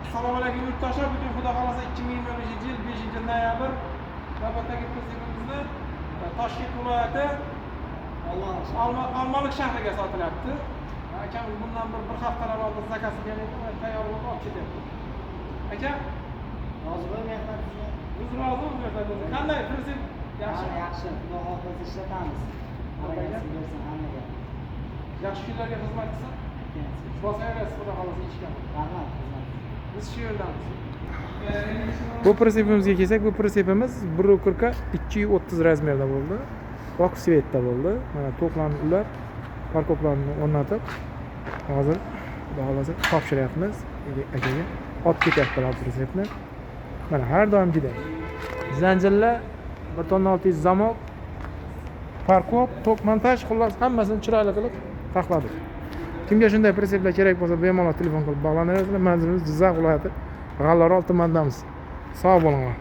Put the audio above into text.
Assalomu alaykum yurtdoshlar. Bugun xudo xolasa 2025-yil 5-noyabr navbatdagi prezidentimizni Toshkent viloyati Olmaliq shahriga sotilyapti. Akamiz bundan bir haftalar oldin zakasi kelib, tayyorlab olib ketyapti. Aka, rozi bo'lyapman. biz rozimiz mehnatimiz. Qanday prezident? Yaxshi. Yaxshi. Xudo xohlasa ishlatamiz. Harakatini bersin hammaga. Yaxshi kunlarga xizmat qilsin. Bosaverasiz xudo xolasa ishga. Rahmat. Biz shu yerdamiz. Bu pritsepimizga kelsak, bu pritsepimiz 1.40 230 razmerda bo'ldi. Oq svetda bo'ldi. Mana to'plamli ular parkoplarni o'rnatib, hozir xudo xolasa topshiryapmiz akaga. Olib ketyaptilar pritsepni. Mana har doimgidek. Zanjirlar 1 tonna 600 zamok, parkop, tok montaj, xullas hammasini chiroyli qilib taxladik. Kimga shunday pritseplar kerak bo'lsa, bemalol telefon qilib bog'lanaverasizlar. Manzilimiz Jizzax viloyati G'allaorol tumanidamiz. Sog' bo'linglar.